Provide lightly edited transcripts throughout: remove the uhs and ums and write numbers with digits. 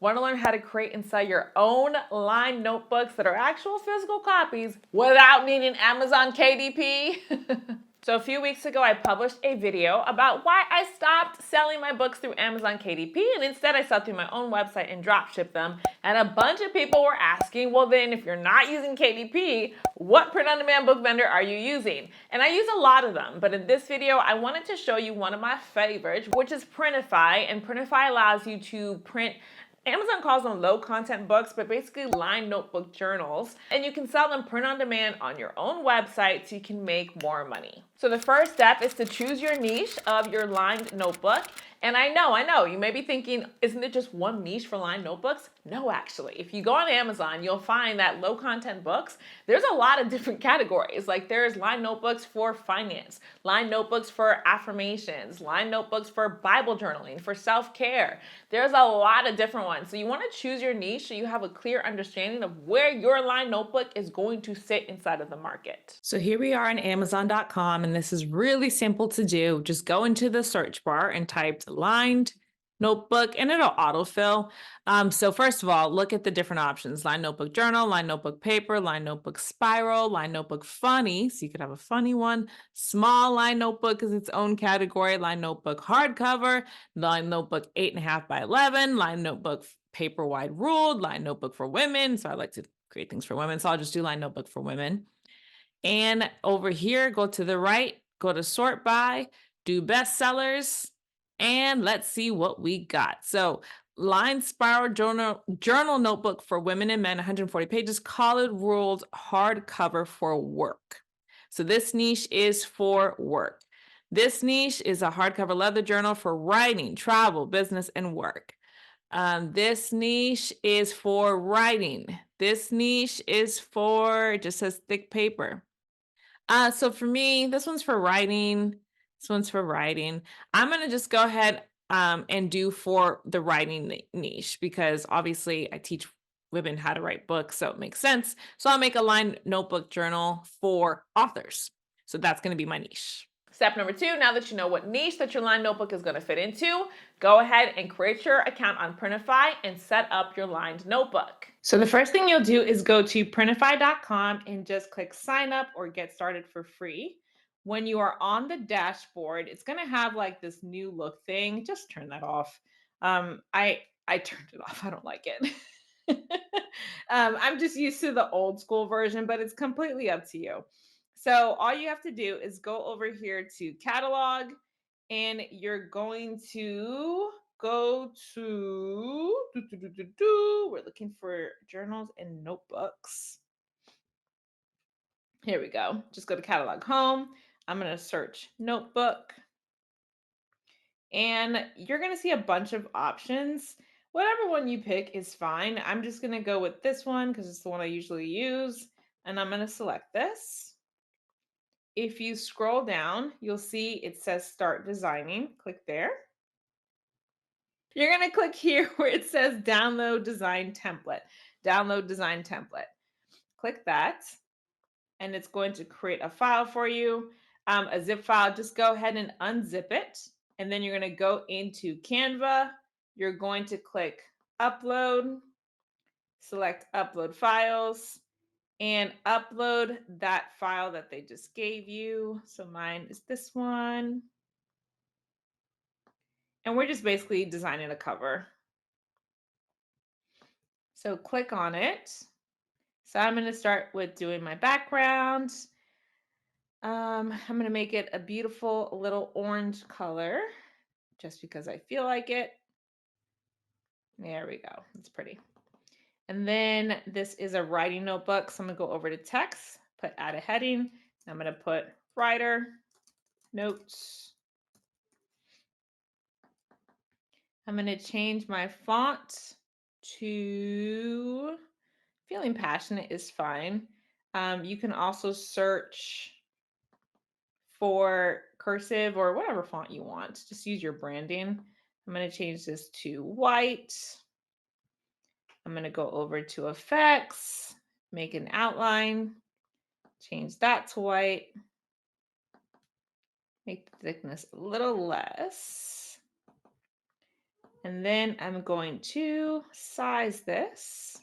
Want to learn how to create and sell your own lined notebooks that are actual physical copies without needing Amazon KDP? So a few weeks ago, I published a video about why I stopped selling my books through Amazon KDP and instead I sell through my own website and drop ship them. And a bunch of people were asking, well then if you're not using KDP, what print-on-demand book vendor are you using? And I use a lot of them, but in this video, I wanted to show you one of my favorites, which is Printify. And Printify allows you to print Amazon calls them low content books, but basically lined notebook journals. And you can sell them print on demand on your own website so you can make more money. So the first step is to choose your niche of your lined notebook. And I know, you may be thinking, isn't it just one niche for lined notebooks? No, actually. If you go on Amazon, you'll find that low content books, there's a lot of different categories. Like there's lined notebooks for finance, lined notebooks for affirmations, lined notebooks for Bible journaling, for self-care. There's a lot of different ones. So you want to choose your niche so you have a clear understanding of where your lined notebook is going to sit inside of the market. So here we are on Amazon.com, and this is really simple to do. Just go into the search bar and type lined notebook, and it'll autofill. So first of all, look at the different options: lined notebook journal, lined notebook paper, lined notebook spiral, lined notebook funny. So you could have a funny one. Small lined notebook is its own category. Lined notebook hardcover, lined notebook 8.5 by 11, lined notebook paper wide ruled, lined notebook for women. So I like to create things for women. So I'll just do lined notebook for women. And over here, go to the right, go to sort by, do bestsellers, and let's see what we got. So lined spiral journal notebook for women and men, 140 pages, college ruled hardcover for work. So this niche is for work. This niche is a hardcover leather journal for writing, travel, business, and work. This niche is for writing. This niche is for, it just says thick paper. So for me, this one's for writing. This one's for writing. I'm gonna just go ahead and do for the writing niche because obviously I teach women how to write books, so it makes sense. So I'll make a lined notebook journal for authors. So that's gonna be my niche. Step number 2, now that you know what niche that your lined notebook is going to fit into, go ahead and create your account on Printify and set up your lined notebook. So the first thing you'll do is go to printify.com and just click sign up or get started for free. When you are on the dashboard, it's going to have like this new look thing. Just turn that off. I turned it off. I don't like it. I'm just used to the old school version, but it's completely up to you. So all you have to do is go over here to catalog, and you're going to go to we're looking for journals and notebooks. Here we go. Just go to catalog home. I'm going to search notebook, and you're going to see a bunch of options. Whatever one you pick is fine. I'm just going to go with this one because it's the one I usually use, and I'm going to select this. If you scroll down, you'll see it says start designing. Click there. You're going to click here where it says download design template. Download design template. Click that, and it's going to create a file for you, a zip file. Just go ahead and unzip it, and then you're going to go into Canva. You're going to click upload, select upload files, and upload that file that they just gave you. So mine is this one. And we're just basically designing a cover. So click on it. So I'm going to start with doing my background. I'm going to make it a beautiful little orange color just because I feel like it. There we go. It's pretty. And then this is a writing notebook. So I'm going to go over to text, put add a heading. I'm going to put writer notes. I'm going to change my font to feeling passionate is fine. You can also search for cursive or whatever font you want. Just use your branding. I'm going to change this to white. I'm going to go over to effects, make an outline, change that to white, make the thickness a little less. And then I'm going to size this.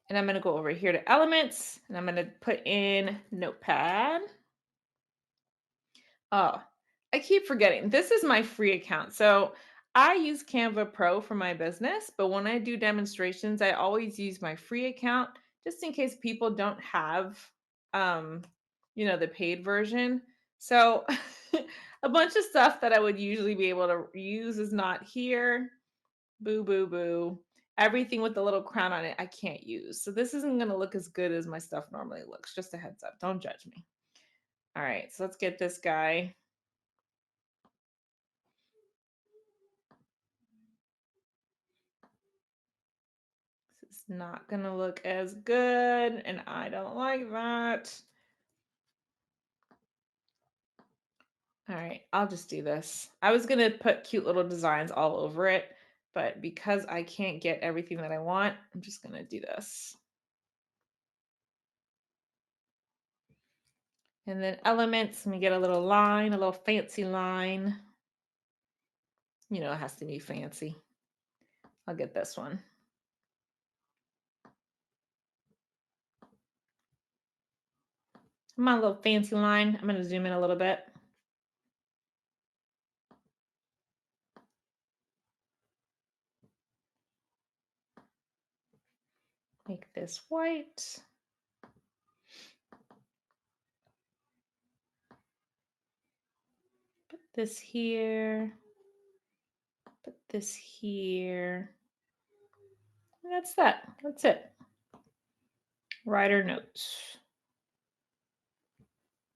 And I'm going to go over here to elements and I'm going to put in notepad. Oh, I keep forgetting. This is my free account. So I use Canva Pro for my business, but when I do demonstrations, I always use my free account just in case people don't have um, the paid version. So a bunch of stuff that I would usually be able to use is not here. Boo boo boo. Everything with the little crown on it, I can't use. So this isn't going to look as good as my stuff normally looks. Just a heads up. Don't judge me. All right, so let's get this guy. It's not gonna look as good, and I don't like that. All right, I'll just do this. I was gonna put cute little designs all over it, but because I can't get everything that I want, I'm just gonna do this. And then elements, let me get a little line, a little fancy line. It has to be fancy. I'll get this one. My little fancy line. I'm gonna zoom in a little bit. Make this white. Put this here. Put this here. And that's that. That's it. Writer notes.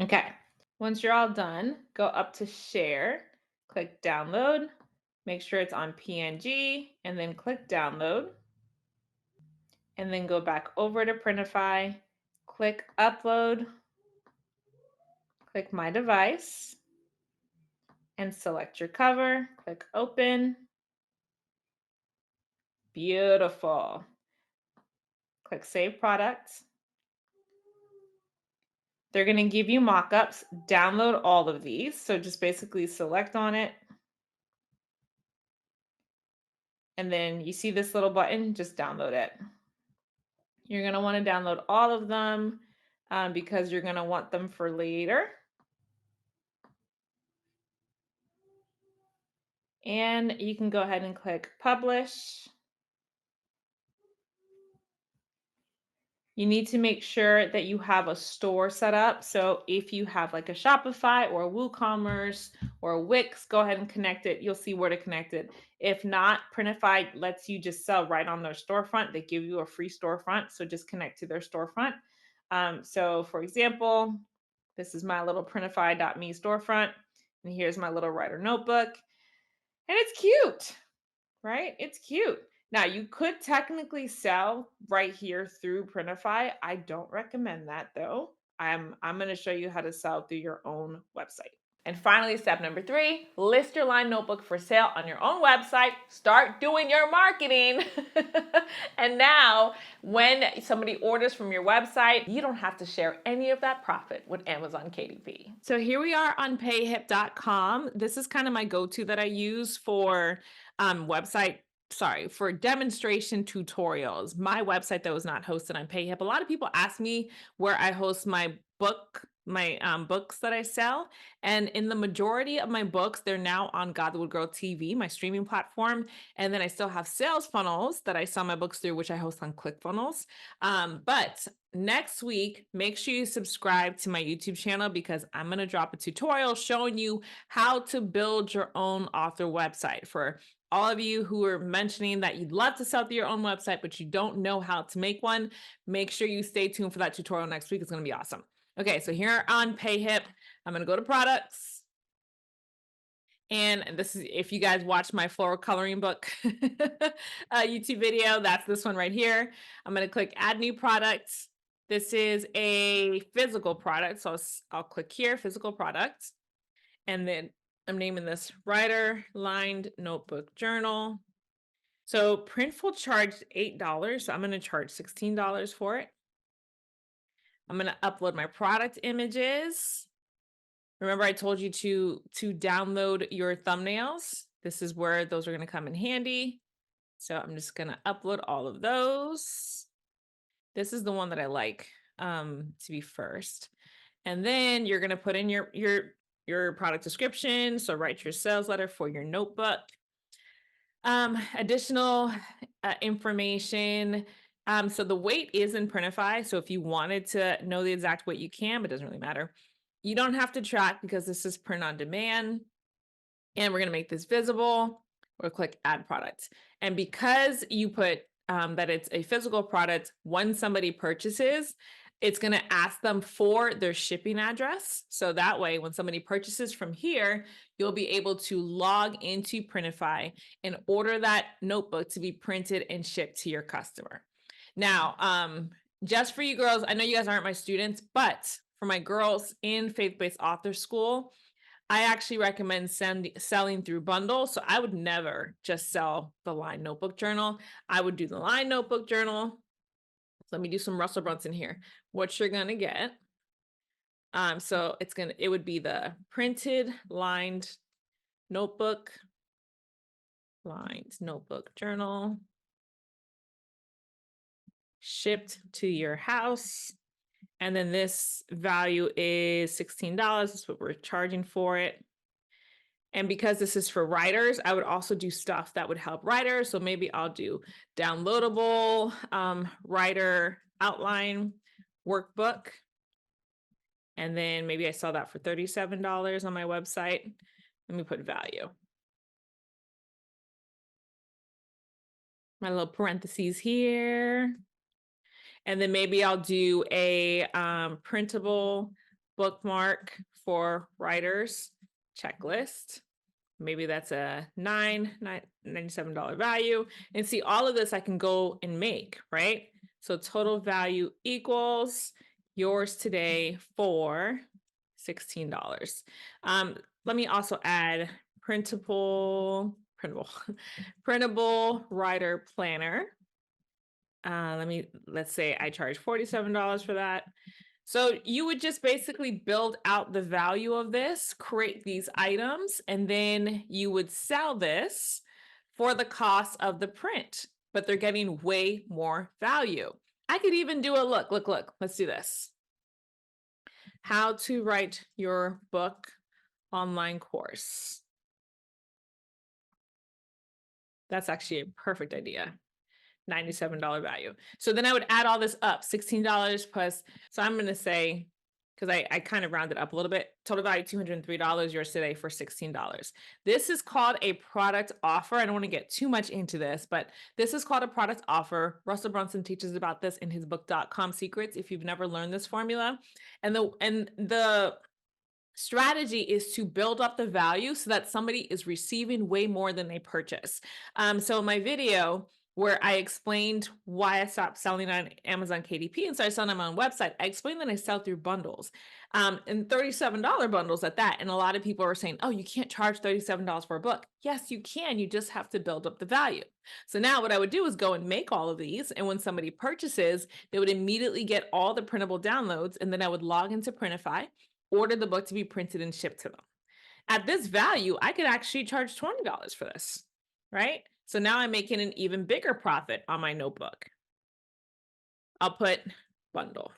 Okay. Once you're all done, go up to share, click download, make sure it's on PNG, and then click download. And then go back over to Printify, click upload, click my device, and select your cover. Click open. Beautiful. Click save products. They're going to give you mockups. Download all of these. So just basically select on it. And then you see this little button, just download it. You're going to want to download all of them because you're going to want them for later. And you can go ahead and click publish. You need to make sure that you have a store set up. So if you have like a Shopify or a WooCommerce or a Wix, go ahead and connect it. You'll see where to connect it. If not, Printify lets you just sell right on their storefront. They give you a free storefront. So just connect to their storefront. So for example, this is my little Printify.me storefront. And here's my little writer notebook. And it's cute, right? It's cute. Now, you could technically sell right here through Printify. I don't recommend that though. I'm going to show you how to sell through your own website. And finally, step number 3, list your line notebook for sale on your own website. Start doing your marketing. And now, when somebody orders from your website, you don't have to share any of that profit with Amazon KDP. So here we are on payhip.com. This is kind of my go-to that I use for for demonstration tutorials. My website that was not hosted on PayHip. A lot of people ask me where I host my books that I sell. And in the majority of my books, they're now on God That Would Grow TV, my streaming platform. And then I still have sales funnels that I sell my books through, which I host on ClickFunnels. But next week, make sure you subscribe to my YouTube channel because I'm going to drop a tutorial showing you how to build your own author website. For all of you who are mentioning that you'd love to sell through your own website, but you don't know how to make one, make sure you stay tuned for that tutorial next week. It's going to be awesome. Okay, so here on PayHip, I'm going to go to products. And this is, if you guys watch my floral coloring book YouTube video, that's this one right here. I'm going to click add new product. This is a physical product. So I'll click here, physical product. And then I'm naming this Writer Lined Notebook Journal. So Printful charged $8. So I'm going to charge $16 for it. I'm going to upload my product images. Remember I told you to download your thumbnails. This is where those are going to come in handy. So I'm just going to upload all of those. This is the one that I like to be first. And then you're going to put in your product description. So write your sales letter for your notebook. Additional information. So the weight is in Printify. So if you wanted to know the exact weight, you can, but it doesn't really matter. You don't have to track because this is print on demand. And we're going to make this visible. We'll click add product. And because you put that it's a physical product, when somebody purchases, it's going to ask them for their shipping address. So that way, when somebody purchases from here, you'll be able to log into Printify and order that notebook to be printed and shipped to your customer. Now, just for you girls, I know you guys aren't my students, but for my girls in Faith-Based Author School, I actually recommend selling through bundles. So I would never just sell the Line Notebook Journal. I would do the Line Notebook Journal. Let me do some Russell Brunson here. What you're gonna get. So it would be the printed lined notebook journal shipped to your house. And then this value is $16. That's what we're charging for it. And because this is for writers, I would also do stuff that would help writers. So maybe I'll do downloadable writer outline workbook. And then maybe I sell that for $37 on my website. Let me put value. My little parentheses here. And then maybe I'll do a printable bookmark for writers checklist. Maybe that's a $97 value. And see, all of this I can go and make, right? So total value equals yours today for $16. Let me also add printable writer planner. Let's say I charge $47 for that. So you would just basically build out the value of this, create these items, and then you would sell this for the cost of the print, but they're getting way more value. I could even do a look, let's do this. How to write your book online course. That's actually a perfect idea. $97 value. So then I would add all this up, $16 plus. So I'm going to say, because I kind of rounded up a little bit, total value $203, yours today for $16. This is called a product offer. I don't want to get too much into this, but this is called a product offer. Russell Brunson teaches about this in his book.com secrets if you've never learned this formula. And the strategy is to build up the value so that somebody is receiving way more than they purchase. So in my video, where I explained why I stopped selling on Amazon KDP and started selling on my own website, I explained that I sell through bundles, and $37 bundles at that. And a lot of people are saying, oh, you can't charge $37 for a book. Yes, you can. You just have to build up the value. So now what I would do is go and make all of these. And when somebody purchases, they would immediately get all the printable downloads. And then I would log into Printify, order the book to be printed and shipped to them. At this value, I could actually charge $20 for this, right? So now I'm making an even bigger profit on my notebook. I'll put bundle.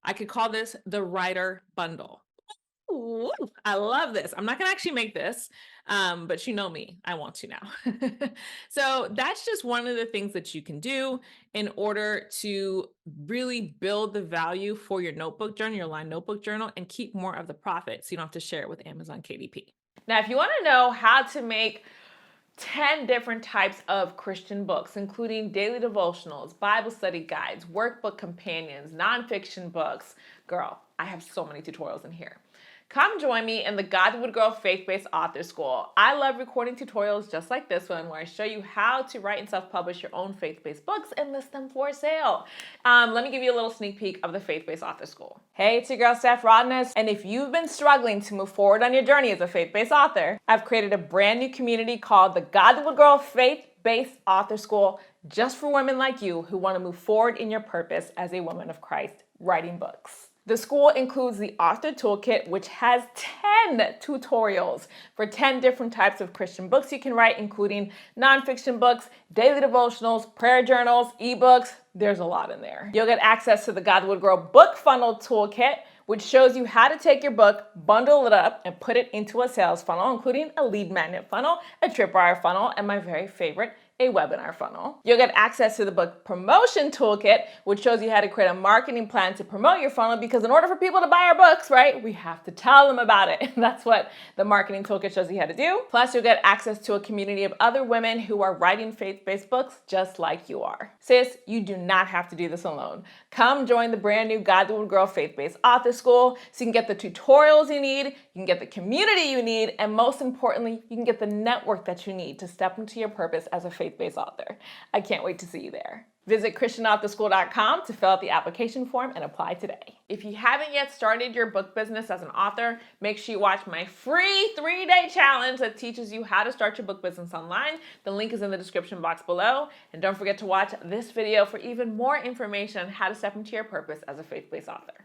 I could call this the writer bundle. Ooh, I love this. I'm not going to actually make this, but you know me, I want to now. So that's just one of the things that you can do in order to really build the value for your notebook journal, your Line Notebook Journal, and keep more of the profit so you don't have to share it with Amazon KDP. Now, if you want to know how to make 10 different types of Christian books, including daily devotionals, Bible study guides, workbook companions, nonfiction books. Girl, I have so many tutorials in here. Come join me in the God That Would Grow Faith-Based Author School. I love recording tutorials just like this one where I show you how to write and self-publish your own faith-based books and list them for sale. Let me give you a little sneak peek of the Faith-Based Author School. Hey, it's your girl, Steph Rodness, and if you've been struggling to move forward on your journey as a faith-based author, I've created a brand new community called the God That Would Grow Faith-Based Author School just for women like you who want to move forward in your purpose as a woman of Christ writing books. The school includes the Author Toolkit, which has 10 tutorials for 10 different types of Christian books you can write, including nonfiction books, daily devotionals, prayer journals, ebooks. There's a lot in there. You'll get access to the God Would Grow Book Funnel Toolkit, which shows you how to take your book, bundle it up, and put it into a sales funnel, including a lead magnet funnel, a tripwire funnel, and my very favorite, a webinar funnel. You'll get access to the book promotion toolkit, which shows you how to create a marketing plan to promote your funnel, because in order for people to buy our books, right, we have to tell them about it. And that's what the marketing toolkit shows you how to do. Plus, you'll get access to a community of other women who are writing faith-based books just like you are. Sis, you do not have to do this alone. Come join the brand new God Would Grow Faith-Based Author School so you can get the tutorials you need, you can get the community you need, and most importantly, you can get the network that you need to step into your purpose as a faith-based author. I can't wait to see you there. Visit ChristianAuthorSchool.com to fill out the application form and apply today. If you haven't yet started your book business as an author, make sure you watch my free 3-day challenge that teaches you how to start your book business online. The link is in the description box below. And don't forget to watch this video for even more information on how to step into your purpose as a faith-based author.